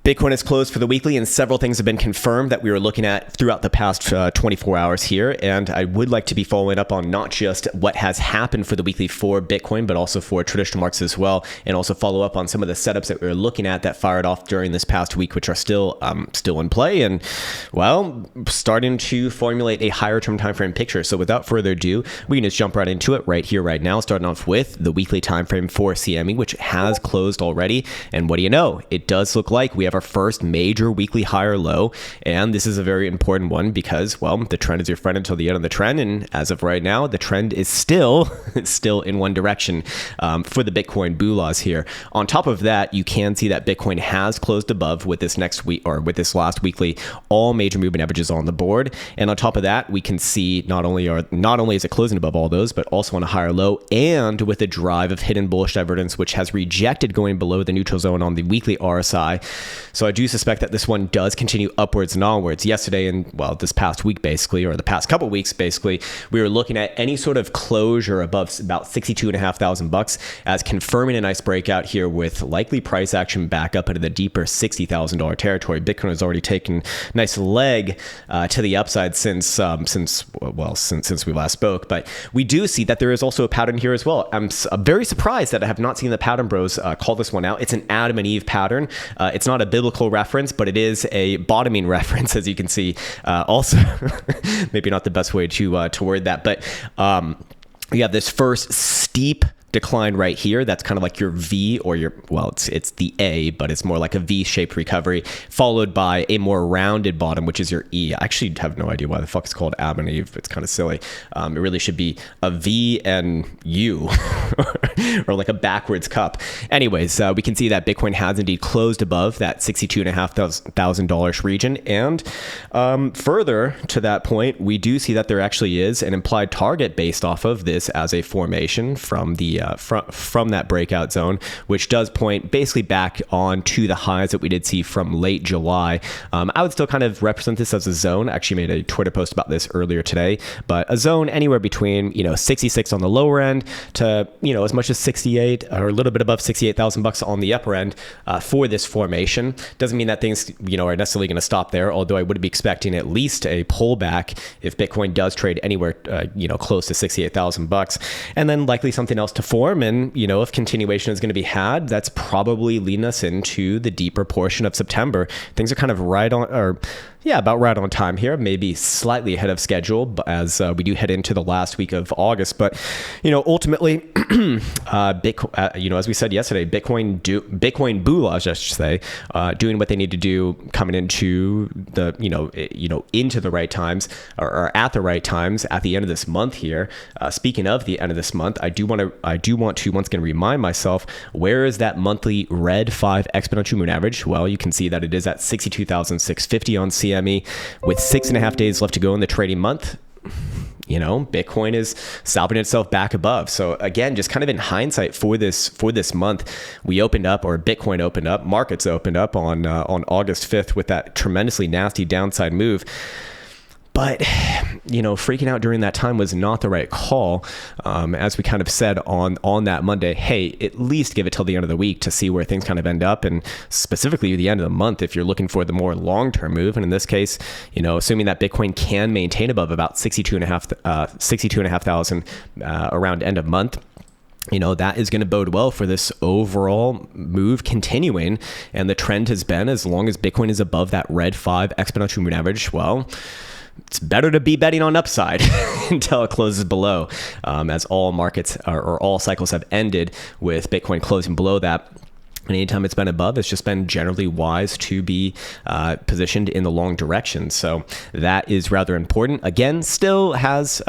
Bitcoin is closed for the weekly, and several things have been confirmed that we were looking at throughout the past 24 hours here. And I would like to be following up on not just what has happened for the weekly for Bitcoin, but also for traditional markets as well, and also follow up on some of the setups that we were looking at that fired off during this past week, which are still in play, and well, starting to formulate a higher term time frame picture. So without further ado, we can just jump right into it right here, right now, starting off with the weekly time frame for CME, which has closed already. And what do you know? It does look like we have our first major weekly higher low, and this is a very important one because, well, the trend is your friend until the end of the trend, and as of right now, the trend is still in one direction for the Bitcoin laws here. On top of that, you can see that Bitcoin has closed above with this next week, or with this last weekly, all major movement averages on the board, and on top of that, we can see not only is it closing above all those, but also on a higher low, and with a drive of hidden bullish divergence, which has rejected going below the neutral zone on the weekly RSI. So I do suspect that this one does continue upwards and onwards. Yesterday and, well, this past week basically, or the past couple weeks basically, we were looking at any sort of closure above about $62,500 as confirming a nice breakout here with likely price action back up into the deeper $60,000 territory. Bitcoin has already taken a nice leg to the upside since we last spoke, but we do see that there is also a pattern here as well. I'm very surprised that I have not seen the pattern bros call this one out. It's an Adam and Eve pattern. It's not a biblical reference, but it is a bottoming reference, as you can see. Also, maybe not the best way to word that, but we have this first steep decline right here. That's kind of like your V, or your, well, it's the A, but it's more like a V-shaped recovery, followed by a more rounded bottom, which is your E. I actually have no idea why the fuck it's called Adam and Eve. It's kind of silly. It really should be a V and U, or like a backwards cup. Anyways, we can see that Bitcoin has indeed closed above that $62,500 region, and further to that point, we do see that there actually is an implied target based off of this as a formation from the from that breakout zone, which does point basically back on to the highs that we did see from late July. I would still kind of represent this as a zone. I actually made a Twitter post about this earlier today, but a zone anywhere between 66 on the lower end to as much as 68 or a little bit above $68,000 on the upper end for this formation. Doesn't mean that things are necessarily going to stop there, although I would be expecting at least a pullback if Bitcoin does trade anywhere close to $68,000, and then likely something else to form. And if continuation is going to be had, that's probably leading us into the deeper portion of September. Things are kind of about right on time here, maybe slightly ahead of schedule as we do head into the last week of August. But ultimately, Bitcoin, as we said yesterday, Bitcoin bullish, I should say, doing what they need to do, coming into the into the right times, or at the right times at the end of this month here. Speaking of the end of this month, I do want to once again remind myself, where is that monthly red 5 exponential moving average? Well, you can see that it is at 62,650 on CME with 6.5 days left to go in the trading month. Bitcoin is salving itself back above. So again, just kind of in hindsight for this month, we opened up, or Bitcoin opened up, markets opened up on August 5th with that tremendously nasty downside move. But, freaking out during that time was not the right call. As we kind of said on that Monday, hey, at least give it till the end of the week to see where things kind of end up. And specifically the end of the month, if you're looking for the more long-term move. And in this case, assuming that Bitcoin can maintain above about 62,500 around end of month, that is going to bode well for this overall move continuing. And the trend has been, as long as Bitcoin is above that red 5 exponential moving average, well, it's better to be betting on upside until it closes below, as all markets or all cycles have ended with Bitcoin closing below that. And anytime it's been above, it's just been generally wise to be positioned in the long direction. So that is rather important. Again, still has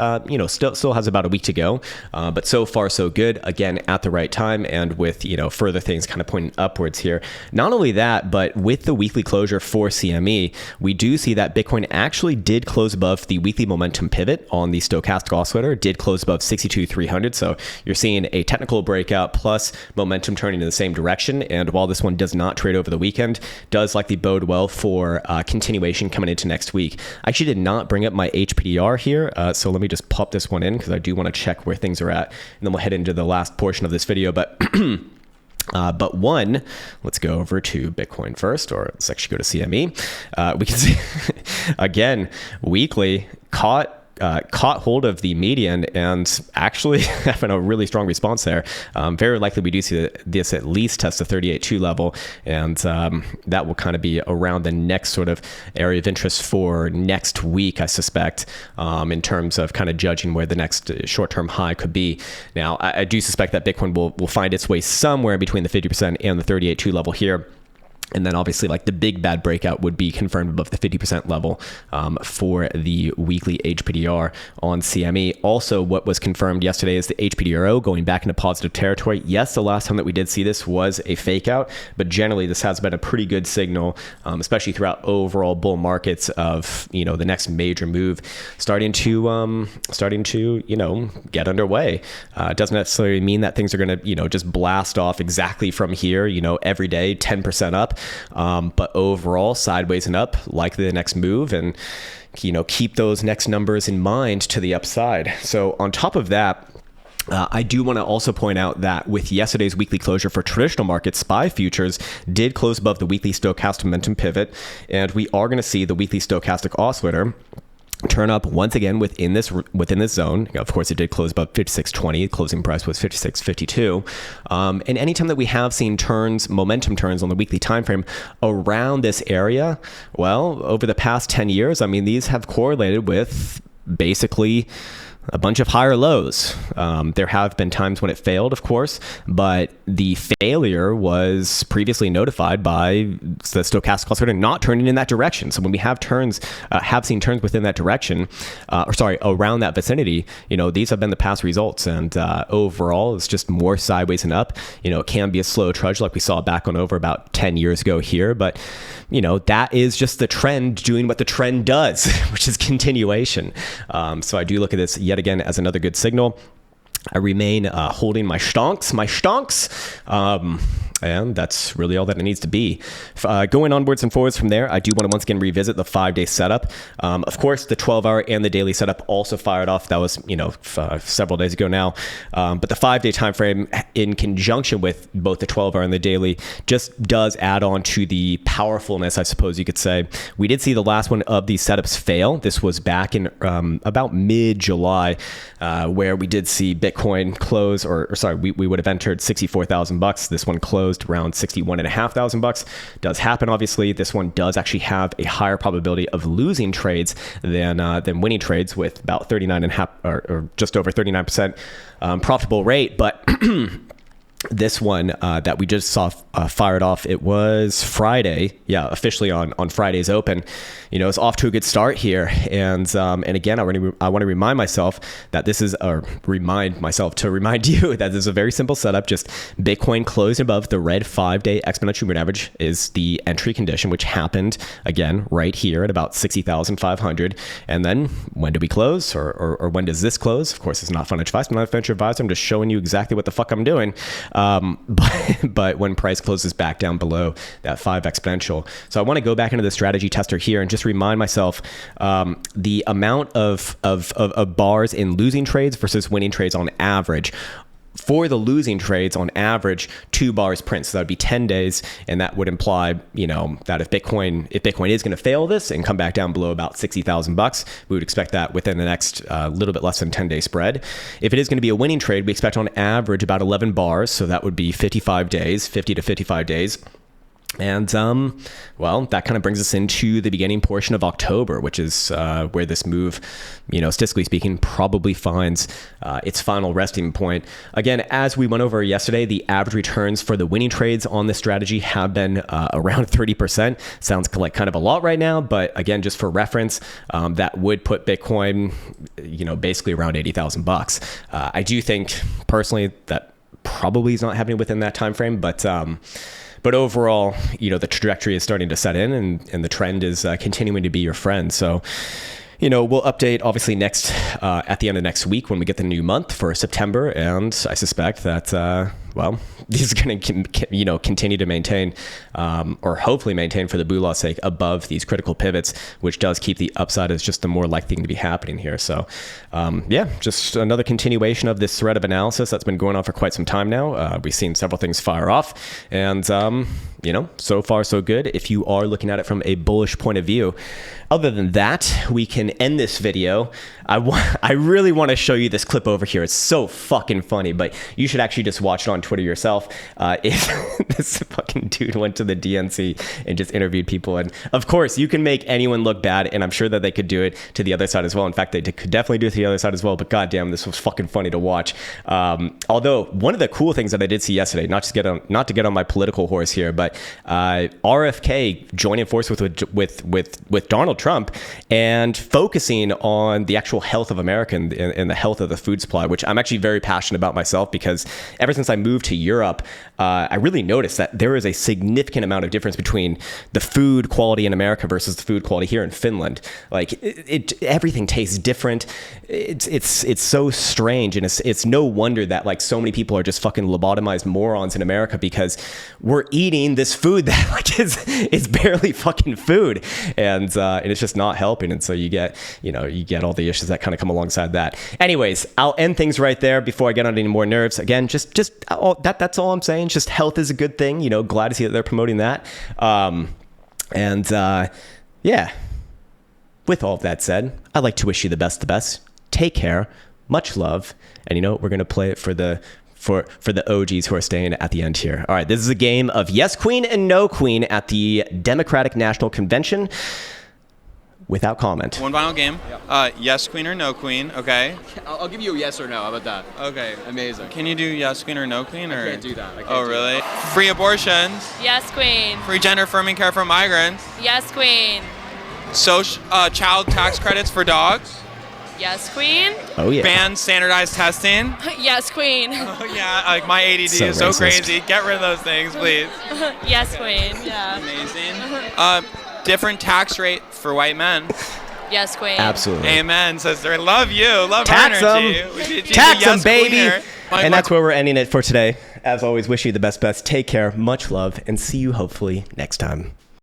still has about a week to go, but so far so good. Again, at the right time, and with further things kind of pointing upwards here. Not only that, but with the weekly closure for CME, we do see that Bitcoin actually did close above the weekly momentum pivot on the stochastic oscillator. Did close above 62,300. So you're seeing a technical breakout plus momentum turning in the same direction. And while this one does not trade over the weekend, does likely bode well for continuation coming into next week. I actually did not bring up my HPDR here, so let me just pop this one in because I do want to check where things are at, and then we'll head into the last portion of this video. But But one, let's go over to Bitcoin first, or let's actually go to CME. We can see, again, weekly caught hold of the median and actually having a really strong response there. Very likely we do see this at least test the 38.2 level, and that will kind of be around the next sort of area of interest for next week, I suspect, in terms of kind of judging where the next short-term high could be. Now, I do suspect that Bitcoin will find its way somewhere between the 50% and the 38.2 level here. And then obviously like the big bad breakout would be confirmed above the 50% level for the weekly HPDR on CME. Also, what was confirmed yesterday is the HPDRO going back into positive territory. Yes, the last time that we did see this was a fake out, but generally this has been a pretty good signal, especially throughout overall bull markets of, the next major move starting to get underway. It doesn't necessarily mean that things are going to, just blast off exactly from here, every day, 10% up. But overall, sideways and up, likely the next move, and keep those next numbers in mind to the upside. So on top of that, I do want to also point out that with yesterday's weekly closure for traditional markets, SPY futures did close above the weekly stochastic momentum pivot, and we are going to see the weekly stochastic oscillator turn up once again within this zone. Of course, it did close above 56.20. Closing price was 56.52. And anytime that we have seen momentum turns on the weekly time frame around this area, well, over the past 10 years, these have correlated with basically a bunch of higher lows. There have been times when it failed, of course, but the failure was previously notified by the stochastic oscillator not turning in that direction. So when we have seen turns within that direction, around that vicinity, these have been the past results. And overall, it's just more sideways and up. It can be a slow trudge like we saw back on over about 10 years ago here, but that is just the trend doing what the trend does, which is continuation. So I do look at this yet again as another good signal. I remain holding my stonks, and that's really all that it needs to be. Going onwards and forwards from there, I do want to once again revisit the 5-day setup. Of course, the 12-hour and the daily setup also fired off. That was, several days ago now. But the 5-day time frame, in conjunction with both the 12-hour and the daily, just does add on to the powerfulness, I suppose you could say. We did see the last one of these setups fail. This was back in about mid-July, where we did see Bitcoin close, we would have entered $64,000. This one closed around $61,500. Does happen, obviously. This one does actually have a higher probability of losing trades than winning trades, with about 39.5 or just over 39% profitable rate. But this one that we just saw fired off, it was Friday. Yeah, officially on Friday's open. It's off to a good start here. And again, I want to remind myself that this is, or remind myself to remind you that this is a very simple setup. Just Bitcoin closed above the red 5-day exponential moving average is the entry condition, which happened again right here at about 60,500. And then when do we close, or when does this close? Of course, it's not financial advice. I'm not a financial advisor. I'm just showing you exactly what the fuck I'm doing. But when price closes back down below that 5 exponential. So I want to go back into the strategy tester here and just remind myself the amount of bars in losing trades versus winning trades on average. For the losing trades, on average, 2 bars print. So that would be 10 days. And that would imply, that if Bitcoin is going to fail this and come back down below about $60,000, we would expect that within the next little bit less than 10-day spread. If it is going to be a winning trade, we expect on average about 11 bars. So that would be 55 days, 50 to 55 days. And, that kind of brings us into the beginning portion of October, which is where this move, statistically speaking, probably finds its final resting point. Again, as we went over yesterday, the average returns for the winning trades on this strategy have been around 30%. Sounds like kind of a lot right now, but again, just for reference, that would put Bitcoin, basically around $80,000. I do think personally that probably is not happening within that time frame, but overall, the trajectory is starting to set in, and the trend is continuing to be your friend. So, we'll update obviously next at the end of next week when we get the new month for September, and I suspect that well, these are going to, continue to maintain, or hopefully maintain for the boo law's sake, above these critical pivots, which does keep the upside as just the more likely thing to be happening here. So, just another continuation of this thread of analysis that's been going on for quite some time now. We've seen several things fire off, and so far so good if you are looking at it from a bullish point of view. Other than that, we can end this video. I really want to show you this clip over here. It's so fucking funny, but you should actually just watch it on Twitter yourself. If this fucking dude went to the DNC and just interviewed people, and of course you can make anyone look bad, and I'm sure that they could do it to the other side as well. In fact, they could definitely do it to the other side as well, but goddamn, this was fucking funny to watch. Although one of the cool things that I did see yesterday, not to get on my political horse here, but RFK joining forces with Donald Trump and focusing on the actual health of America and the health of the food supply, which I'm actually very passionate about myself, because ever since I moved to Europe, I really noticed that there is a significant amount of difference between the food quality in America versus the food quality here in Finland. Like everything tastes different. It's so strange, and it's no wonder that like so many people are just fucking lobotomized morons in America, because we're eating this food that like is barely fucking food, and it's just not helping. And so you get all the issues that kind of come alongside that. Anyways, I'll end things right there before I get on any more nerves. Again, that's all I'm saying. Just health is a good thing. Glad to see that they're promoting that. With all of that said, I'd like to wish you the best. Take care, much love, and we're gonna play it for the OGs who are staying at the end here. All right, this is a game of yes queen and no queen at the Democratic National Convention. Without comment. One final game. Yes queen or no queen, okay? I'll give you a yes or no. How about that? Okay. Amazing. Can you do yes queen or no queen? Or? I can't do that. Really? Free abortions. Yes, queen. Free gender affirming care for migrants. Yes, queen. Child tax credits for dogs. Yes, queen. Oh yeah. Ban standardized testing. Yes, queen. Oh yeah, like my ADD So is so racist. crazy. Get rid of those things, please. Yes, queen. Yeah. Amazing. Different tax rate for white men. Yes, queen. Absolutely. Amen, sister. Love you. Love Tax our energy. Tax them, Yes, baby. queener. And that's where we're ending it for today. As always, wish you the best. Take care, much love, and see you hopefully next time.